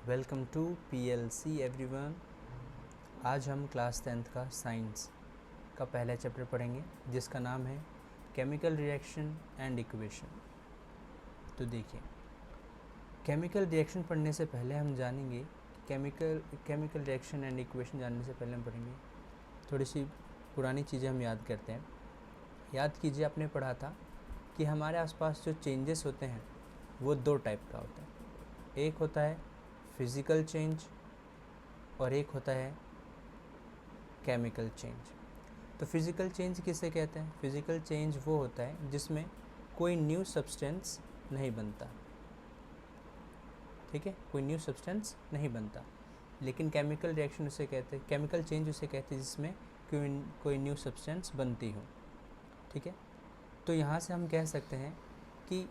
Welcome to PLC everyone. आज हम class 10th का साइंस का पहला चैप्टर पढ़ेंगे जिसका नाम है केमिकल रिएक्शन एंड इक्वेशन। तो देखिए, केमिकल रिएक्शन पढ़ने से पहले हम जानेंगे केमिकल रिएक्शन एंड इक्वेशन जानने से पहले हम पढ़ेंगे थोड़ी सी पुरानी चीज़ें हम याद करते हैं। याद कीजिए, आपने पढ़ा था कि हमारे आसपास जो चेंजेस होते हैं वो दो टाइप का होता है। एक होता है फिज़िकल चेंज और एक होता है केमिकल चेंज। तो फिज़िकल चेंज किसे कहते हैं? फिज़िकल चेंज वो होता है जिसमें कोई न्यू सब्सटेंस नहीं बनता, ठीक है, कोई न्यू सब्सटेंस नहीं बनता। लेकिन केमिकल रिएक्शन उसे कहते हैं, केमिकल चेंज उसे कहते हैं जिसमें कोई न्यू सब्सटेंस बनती हो, ठीक है। तो यहाँ से हम कह सकते हैं कि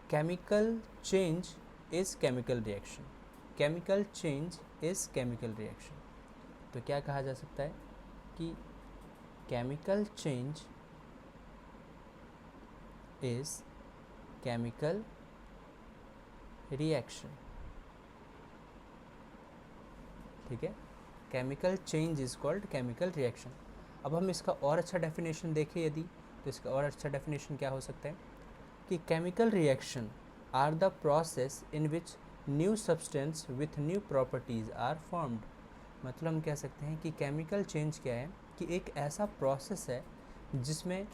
chemical change is chemical reaction, chemical change is chemical reaction. तो क्या कहा जा सकता है कि chemical change is chemical reaction, ठीक है। Chemical change is called chemical reaction. अब हम इसका और अच्छा डेफिनेशन देखें यदि, तो इसका और अच्छा डेफिनेशन क्या हो सकता है कि chemical reaction are the process in which new substance with new properties are formed. मतलब हम कह सकते हैं कि केमिकल चेंज क्या है कि एक ऐसा प्रोसेस है जिसमें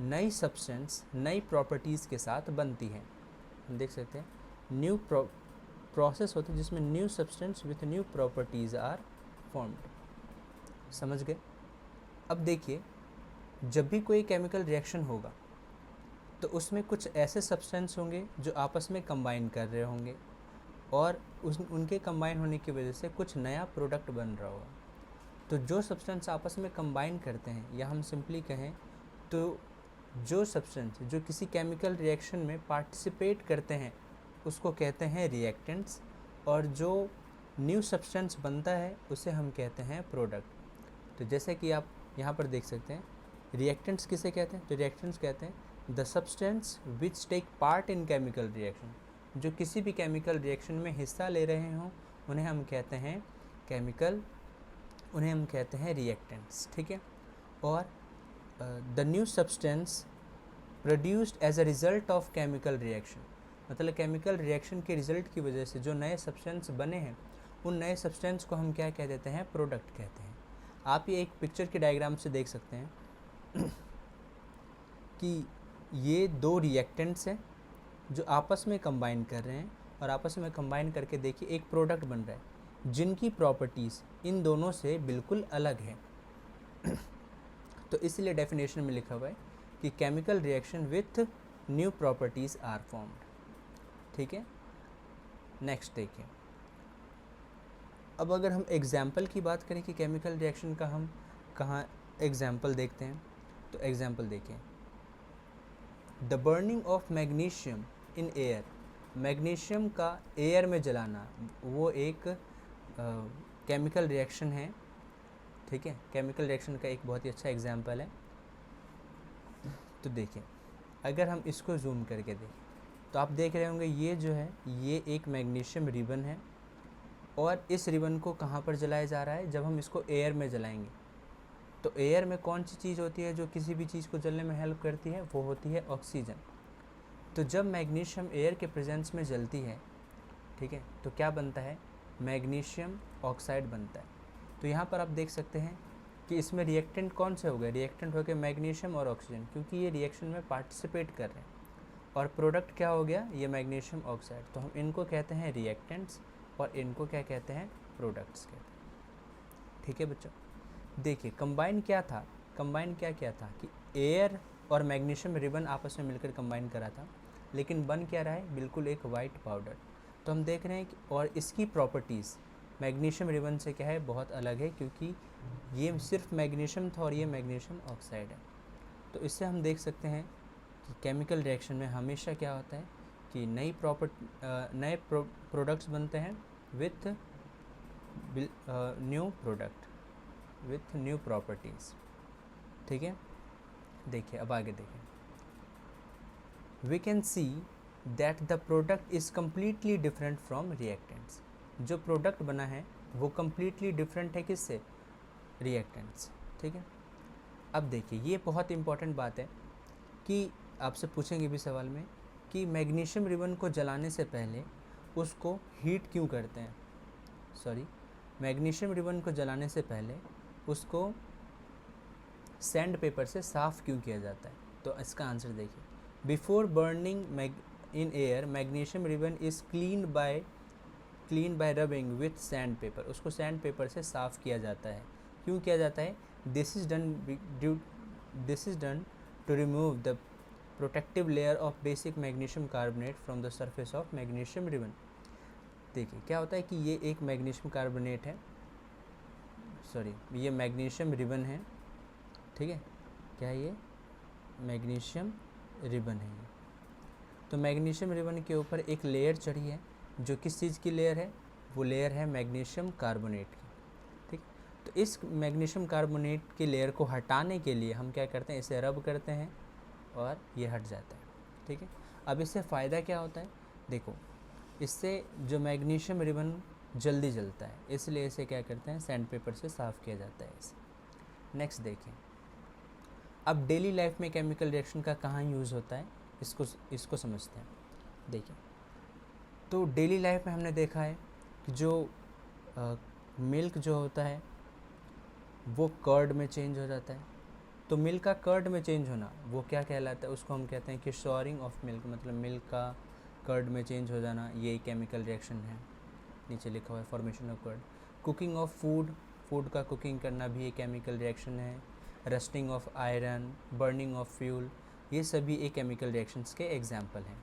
नई सब्सटेंस नई प्रॉपर्टीज़ के साथ बनती है। हम देख सकते हैं न्यू प्रोसेस होती है जिसमें new substance with new properties are formed. समझ गए? अब देखिए, जब भी कोई केमिकल रिएक्शन होगा तो उसमें कुछ ऐसे सब्सटेंस होंगे जो आपस में कंबाइन कर रहे होंगे और उनके कंबाइन होने की वजह से कुछ नया प्रोडक्ट बन रहा होगा। तो जो सब्सटेंस आपस में कंबाइन करते हैं, या हम सिंपली कहें तो जो सब्सटेंस जो किसी केमिकल रिएक्शन में पार्टिसिपेट करते हैं उसको कहते हैं रिएक्टेंट्स, और जो न्यू सब्सटेंस बनता है उसे हम कहते हैं प्रोडक्ट। तो जैसे कि आप यहाँ पर देख सकते हैं, रिएक्टेंट्स किसे कहते हैं? तो रिएक्टेंट्स कहते हैं the substance which take part in chemical reaction. जो किसी भी केमिकल रिएक्शन में हिस्सा ले रहे हों उन्हें हम कहते हैं रिएक्टेंट्स, ठीक है। और the new substance produced as a result of chemical reaction, मतलब केमिकल रिएक्शन के रिज़ल्ट की वजह से जो नए सब्सटेंस बने हैं उन नए सब्सटेंस को हम क्या कह देते हैं? प्रोडक्ट कहते हैं। आप ये एक पिक्चर के डायग्राम से देख सकते हैं कि ये दो रिएक्टेंट्स हैं जो आपस में कंबाइन कर रहे हैं, और आपस में कंबाइन करके देखिए एक प्रोडक्ट बन रहा है जिनकी प्रॉपर्टीज़ इन दोनों से बिल्कुल अलग है। तो इसलिए डेफिनेशन में लिखा हुआ है कि chemical reaction with new properties are formed, ठीक है। नेक्स्ट देखिए, अब अगर हम एग्जाम्पल की बात करें कि केमिकल रिएक्शन का हम कहाँ एग्जाम्पल देखते हैं, तो एग्जाम्पल देखिए, the burning of magnesium in air. Magnesium का एयर में जलाना वो एक केमिकल रिएक्शन है, ठीक है। केमिकल रिएक्शन का एक बहुत ही अच्छा एग्जाम्पल है। तो देखिए, अगर हम इसको जूम करके देखें तो आप देख रहे होंगे ये जो है ये एक मैग्नीशियम रिबन है, और इस रिबन को कहाँ पर जलाया जा रहा है? जब हम इसको एयर में जलाएंगे तो एयर में कौन सी चीज़ होती है जो किसी भी चीज़ को जलने में हेल्प करती है? वो होती है ऑक्सीजन। तो जब मैग्नीशियम एयर के प्रेजेंस में जलती है, ठीक है, तो क्या बनता है? मैग्नीशियम ऑक्साइड बनता है। तो यहाँ पर आप देख सकते हैं कि इसमें रिएक्टेंट कौन से हो गए? रिएक्टेंट हो गए मैग्नीशियम और ऑक्सीजन, क्योंकि ये रिएक्शन में पार्टिसिपेट कर रहे हैं। और प्रोडक्ट क्या हो गया? ये मैग्नीशियम ऑक्साइड। तो हम इनको कहते हैं रिएक्टेंट्स और इनको क्या कहते हैं? प्रोडक्ट्स कहते हैं, ठीक है बच्चों। देखिए, कंबाइन क्या था? कंबाइन क्या क्या था कि एयर और मैग्नीशियम रिबन आपस में मिलकर कंबाइन करा था, लेकिन बन क्या रहा है? बिल्कुल एक वाइट पाउडर। तो हम देख रहे हैं कि और इसकी प्रॉपर्टीज़ मैग्नीशियम रिबन से क्या है? बहुत अलग है, क्योंकि ये सिर्फ मैग्नीशियम था और ये मैग्नीशियम ऑक्साइड है। तो इससे हम देख सकते हैं कि केमिकल रिएक्शन में हमेशा क्या होता है कि नए प्रोडक्ट्स बनते हैं with new product with new properties, ठीक है। देखिए, अब आगे देखिए, we can see that the product is completely different from reactants. जो प्रोडक्ट बना है वो कम्प्लीटली डिफरेंट है किससे, रिएक्टेंट से। ठीक है, अब देखिए ये बहुत इंपॉर्टेंट बात है कि आपसे पूछेंगे भी सवाल में कि मैग्नीशियम रिबन को जलाने से पहले उसको हीट क्यों करते हैं, मैग्नीशियम रिबन को जलाने से पहले उसको सैंड पेपर से साफ़ क्यों किया जाता है। तो इसका आंसर देखिए, before burning in air magnesium ribbon is clean by rubbing with sandpaper, उसको सैंड पेपर से साफ़ किया जाता है। क्यों किया जाता है, this is done to remove the protective layer of basic magnesium carbonate from the surface of magnesium ribbon. देखिए क्या होता है कि ये एक मैग्नीशियम कार्बोनेट है, ये मैग्नीशियम रिबन है, ठीक है, क्या है ये, मैग्नीशियम रिबन है ये। तो मैग्नीशियम रिबन के ऊपर एक लेयर चढ़ी है, जो किस चीज़ की लेयर है, वो लेयर है मैग्नीशियम कार्बोनेट की। ठीक, तो इस मैग्नीशियम कार्बोनेट की लेयर को हटाने के लिए हम क्या करते हैं, इसे रब करते हैं और ये हट जाता है। ठीक है, अब इससे फ़ायदा क्या होता है, देखो इससे जो मैग्नीशियम रिबन जल्दी जलता है, इसलिए इसे क्या करते हैं, सैंड पेपर से साफ़ किया जाता है इसे। नेक्स्ट देखें, अब डेली लाइफ में केमिकल रिएक्शन का कहाँ यूज़ होता है, इसको समझते हैं। देखिए, तो डेली लाइफ में हमने देखा है कि जो मिल्क जो होता है वो कर्ड में चेंज हो जाता है। तो मिल्क का कर्ड में चेंज होना वो क्या कहलाता है, उसको हम कहते हैं कि शॉरिंग ऑफ मिल्क, मतलब मिल्क का कर्ड में चेंज हो जाना, ये केमिकल रिएक्शन है। नीचे लिखा हुआ है formation of curd. Cooking of food का कुकिंग करना भी एक केमिकल रिएक्शन है। Rusting of iron, burning of fuel, ये सभी एक केमिकल रिएक्शंस के एग्जाम्पल हैं।